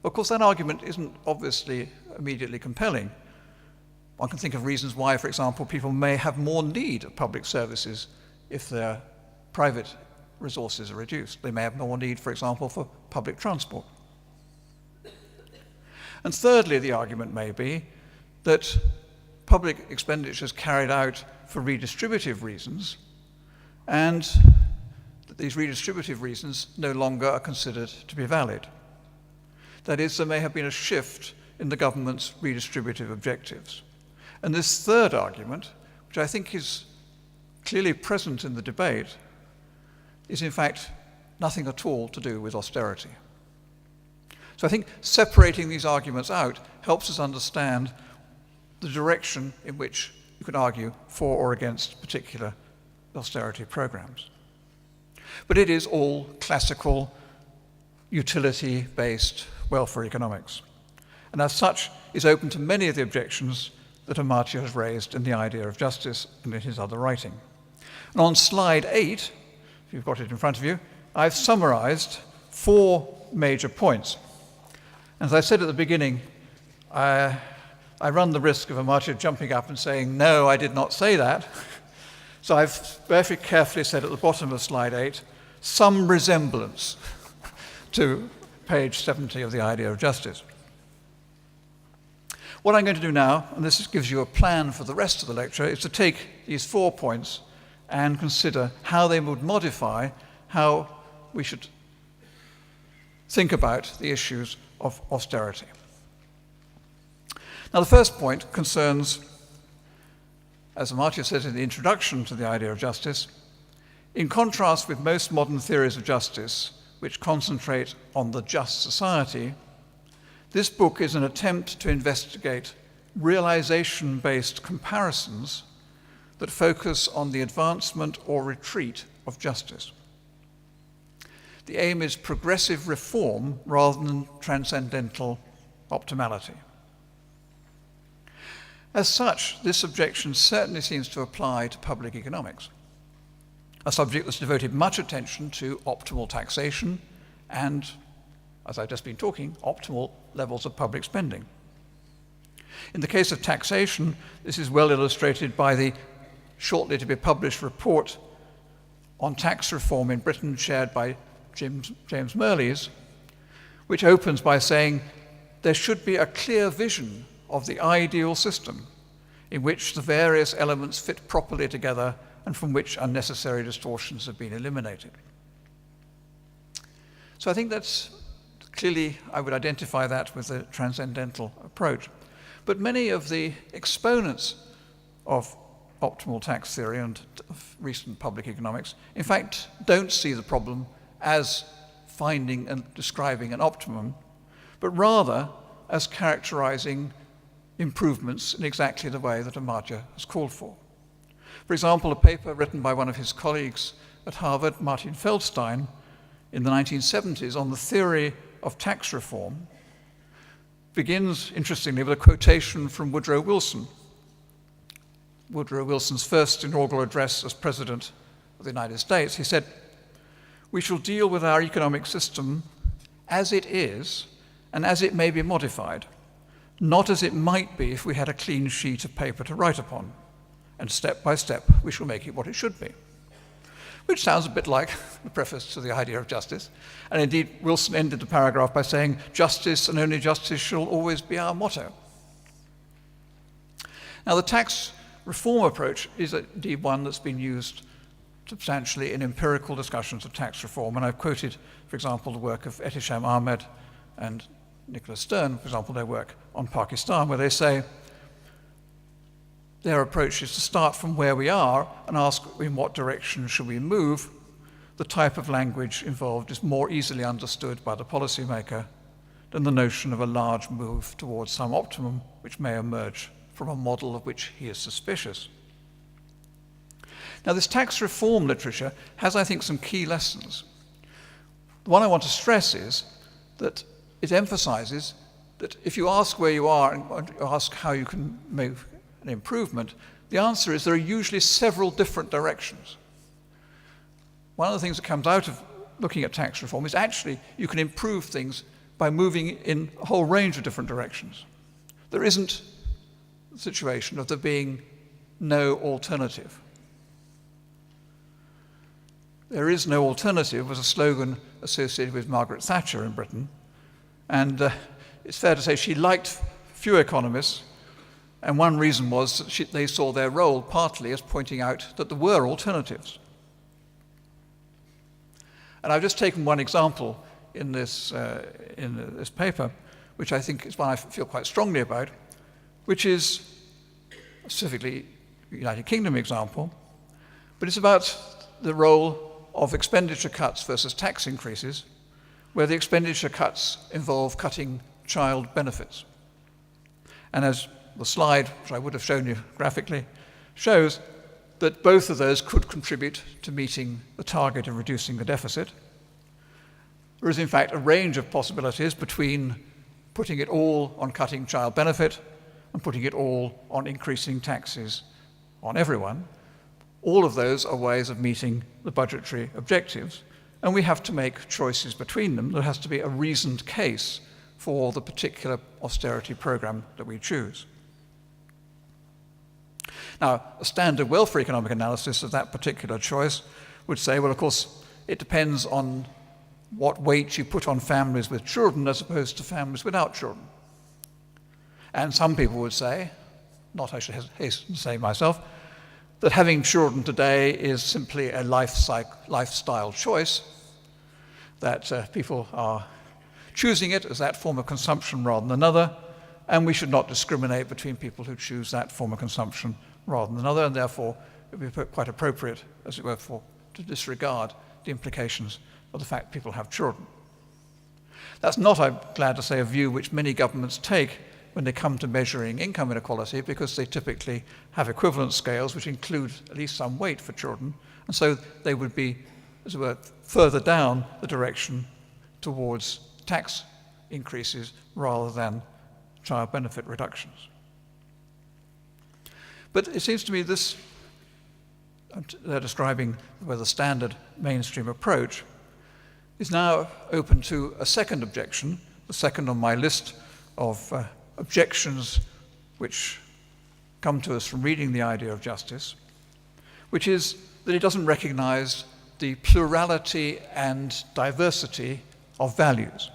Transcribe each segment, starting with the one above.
Of course, that argument isn't obviously immediately compelling. One can think of reasons why, for example, people may have more need of public services if their private resources are reduced. They may have more need, for example, for public transport. And thirdly, the argument may be that public expenditure is carried out for redistributive reasons, and that these redistributive reasons no longer are considered to be valid. That is, there may have been a shift in the government's redistributive objectives. And this third argument, which I think is clearly present in the debate, is in fact nothing at all to do with austerity. So I think separating these arguments out helps us understand the direction in which you can argue for or against particular austerity programs. But it is all classical, utility-based welfare economics, and as such is open to many of the objections that Amartya has raised in The Idea of Justice and in his other writing. And on slide 8, if you've got it in front of you, I've summarized 4 major points. As I said at the beginning, I run the risk of Amartya jumping up and saying, no, I did not say that. So I've very carefully said at the bottom of slide 8, some resemblance to page 70 of The Idea of Justice. What I'm going to do now, and this gives you a plan for the rest of the lecture, is to take these 4 points and consider how they would modify how we should think about the issues of austerity. Now, the first point concerns, as Amartya says in the introduction to The Idea of Justice, in contrast with most modern theories of justice, which concentrate on the just society, this book is an attempt to investigate realization-based comparisons that focus on the advancement or retreat of justice. The aim is progressive reform rather than transcendental optimality. As such, this objection certainly seems to apply to public economics, a subject that's devoted much attention to optimal taxation and, as I've just been talking, optimal levels of public spending. In the case of taxation, this is well illustrated by the shortly to be published report on tax reform in Britain chaired by James Mirrlees, which opens by saying there should be a clear vision of the ideal system in which the various elements fit properly together and from which unnecessary distortions have been eliminated. So I think that's clearly, I would identify that with a transcendental approach. But many of the exponents of optimal tax theory and of recent public economics, in fact, don't see the problem as finding and describing an optimum, but rather as characterizing improvements in exactly the way that Amartya has called for. For example, a paper written by one of his colleagues at Harvard, Martin Feldstein, in the 1970s on the theory of tax reform, begins, interestingly, with a quotation from Woodrow Wilson. Woodrow Wilson's first inaugural address as President of the United States. He said, "We shall deal with our economic system as it is and as it may be modified, not as it might be if we had a clean sheet of paper to write upon, and step by step we shall make it what it should be." Which sounds a bit like the preface to The Idea of Justice. And indeed, Wilson ended the paragraph by saying, "Justice and only justice shall always be our motto." Now, the tax reform approach is indeed one that's been used substantially in empirical discussions of tax reform. And I've quoted, for example, the work of Ehtisham Ahmed and Nicholas Stern, for example, their work on Pakistan, where they say their approach is to start from where we are and ask in what direction should we move. The type of language involved is more easily understood by the policymaker than the notion of a large move towards some optimum which may emerge from a model of which he is suspicious. Now, this tax reform literature has, I think, some key lessons. The one I want to stress is that it emphasizes that if you ask where you are and ask how you can make an improvement, the answer is there are usually several different directions. One of the things that comes out of looking at tax reform is actually you can improve things by moving in a whole range of different directions. There isn't the situation of there being no alternative. There is no alternative was a slogan associated with Margaret Thatcher in Britain, and it's fair to say she liked few economists, and one reason was that they saw their role partly as pointing out that there were alternatives. And I've just taken one example in this paper, which I think is one I feel quite strongly about, which is specifically the United Kingdom example, but it's about the role of expenditure cuts versus tax increases, where the expenditure cuts involve cutting child benefits. And as the slide, which I would have shown you graphically, shows that both of those could contribute to meeting the target of reducing the deficit. There is in fact a range of possibilities between putting it all on cutting child benefit and putting it all on increasing taxes on everyone. All of those are ways of meeting the budgetary objectives, and we have to make choices between them. There has to be a reasoned case for the particular austerity program that we choose. Now, a standard welfare economic analysis of that particular choice would say, well, of course, it depends on what weight you put on families with children as opposed to families without children. And some people would say, not I should hasten to say myself, that having children today is simply a lifestyle choice, that people are choosing it as that form of consumption rather than another, and we should not discriminate between people who choose that form of consumption rather than another, and therefore it would be quite appropriate, as it were, to disregard the implications of the fact people have children. That's not, I'm glad to say, a view which many governments take when they come to measuring income inequality, because they typically have equivalence scales which include at least some weight for children, and so they would be, as it were, further down the direction towards tax increases rather than child benefit reductions. But it seems to me this, they're describing the standard mainstream approach, is now open to a second objection, the second on my list of objections which come to us from reading the idea of justice, which is that it doesn't recognize the plurality and diversity of values.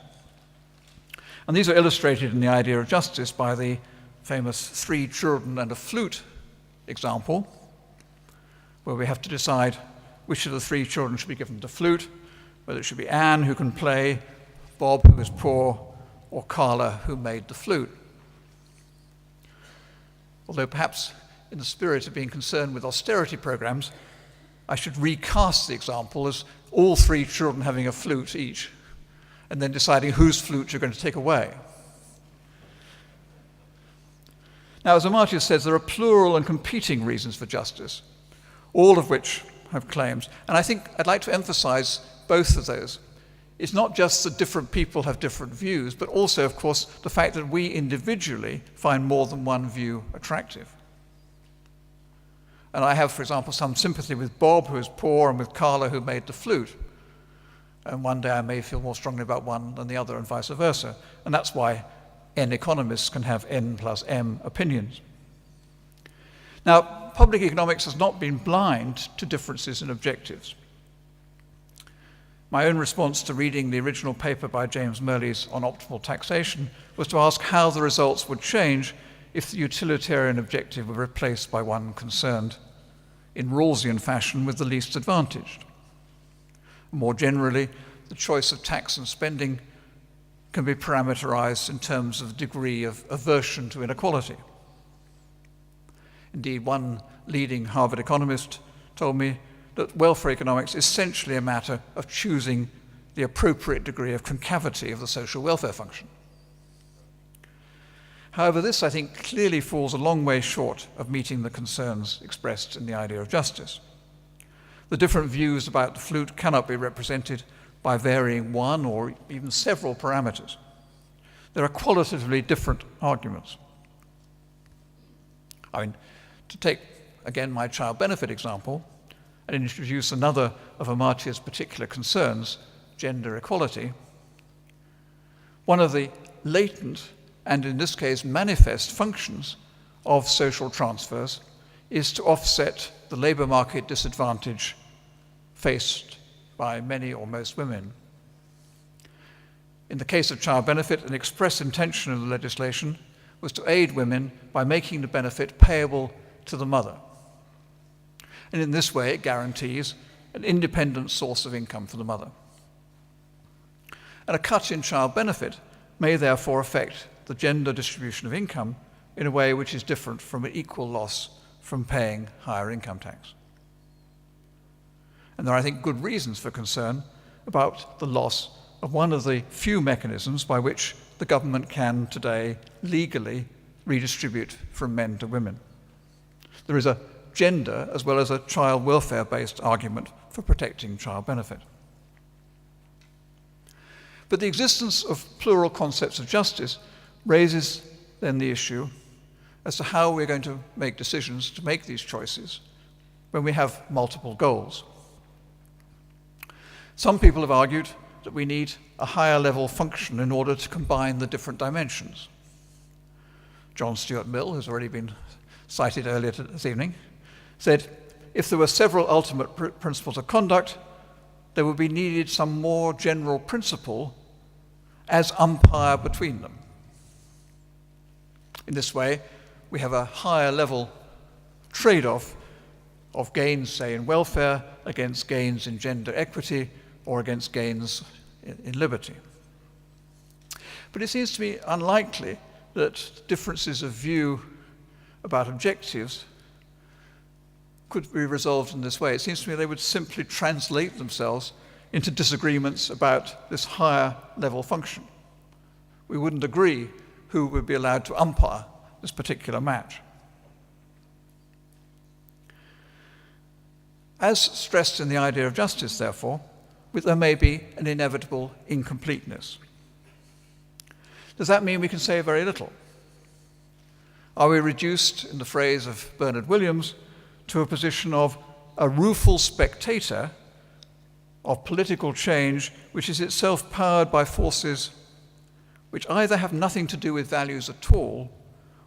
And these are illustrated in the idea of justice by the famous 3 children and a flute example, where we have to decide which of the 3 children should be given the flute, whether it should be Anne, who can play, Bob, who is poor, or Carla, who made the flute. Although perhaps in the spirit of being concerned with austerity programs, I should recast the example as all 3 children having a flute each, and then deciding whose flute you're going to take away. Now, as Amartya says, there are plural and competing reasons for justice, all of which have claims. And I think I'd like to emphasize both of those. It's not just that different people have different views, but also, of course, the fact that we individually find more than one view attractive. And I have, for example, some sympathy with Bob, who is poor, and with Carla, who made the flute. And one day I may feel more strongly about one than the other, and vice versa. And that's why N economists can have N plus M opinions. Now, public economics has not been blind to differences in objectives. My own response to reading the original paper by James Mirrlees on optimal taxation was to ask how the results would change if the utilitarian objective were replaced by one concerned in Rawlsian fashion with the least advantaged. More generally, the choice of tax and spending can be parameterized in terms of degree of aversion to inequality. Indeed, one leading Harvard economist told me that welfare economics is essentially a matter of choosing the appropriate degree of concavity of the social welfare function. However, this, I think, clearly falls a long way short of meeting the concerns expressed in the idea of justice. The different views about the flute cannot be represented by varying one or even several parameters. There are qualitatively different arguments. To take, again, my child benefit example, and introduce another of Amartya's particular concerns, gender equality. one of the latent, and in this case manifest, functions of social transfers is to offset the labour market disadvantage faced by many or most women. In the case of child benefit, an express intention of the legislation was to aid women by making the benefit payable to the mother. And in this way, it guarantees an independent source of income for the mother. And a cut in child benefit may therefore affect the gender distribution of income in a way which is different from an equal loss from paying higher income tax. And there are, I think, good reasons for concern about the loss of one of the few mechanisms by which the government can today legally redistribute from men to women. There is a gender as well as a child welfare-based argument for protecting child benefit. But the existence of plural concepts of justice raises then the issue as to how we're going to make decisions to make these choices when we have multiple goals. Some people have argued that we need a higher level function in order to combine the different dimensions. John Stuart Mill, who's already been cited earlier this evening, said, if there were several ultimate principles of conduct, there would be needed some more general principle as umpire between them. In this way, we have a higher level trade-off of gains, say, in welfare against gains in gender equity or against gains in liberty. But it seems to me unlikely that differences of view about objectives could be resolved in this way. It seems to me they would simply translate themselves into disagreements about this higher level function. We wouldn't agree who would be allowed to umpire this particular match. As stressed in the idea of justice, therefore, there may be an inevitable incompleteness. Does that mean we can say very little? Are we reduced, in the phrase of Bernard Williams, to a position of a rueful spectator of political change which is itself powered by forces which either have nothing to do with values at all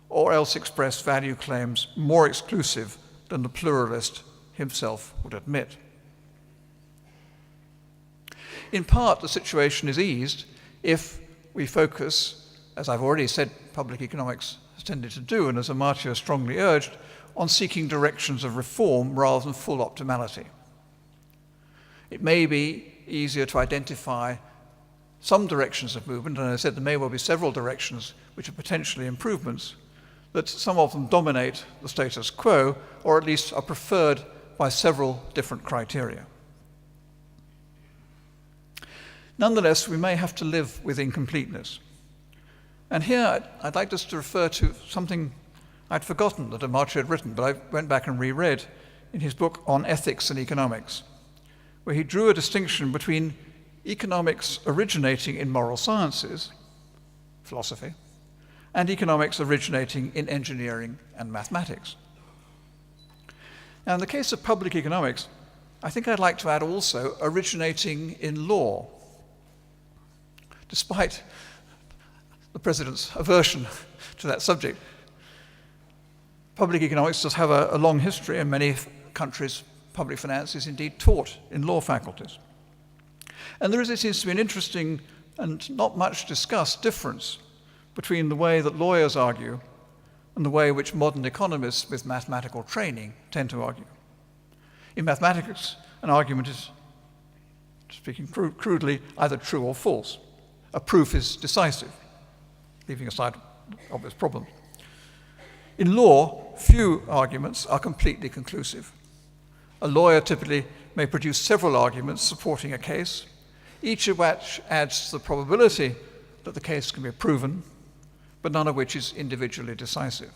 or else express value claims more exclusive than the pluralist himself would admit? In part, the situation is eased if we focus, as I've already said public economics has tended to do, and as Amartya strongly urged, on seeking directions of reform rather than full optimality. It may be easier to identify some directions of movement, and as I said, there may well be several directions which are potentially improvements, that some of them dominate the status quo, or at least are preferred by several different criteria. Nonetheless, we may have to live with incompleteness. And here I'd like just to refer to something I'd forgotten that Amartya had written, but I went back and reread in his book on ethics and economics, where he drew a distinction between economics originating in moral sciences, philosophy, and economics originating in engineering and mathematics. Now, in the case of public economics, I think I'd like to add also originating in law. Despite the President's aversion to that subject, public economics does have a long history. In many countries, public finance is indeed taught in law faculties. And there is, it seems to be, an interesting and not much discussed difference between the way that lawyers argue and the way in which modern economists with mathematical training tend to argue. In mathematics, an argument is, speaking crudely, either true or false. A proof is decisive, leaving aside obvious problems. In law, few arguments are completely conclusive. A lawyer typically may produce several arguments supporting a case, each of which adds to the probability that the case can be proven, but none of which is individually decisive.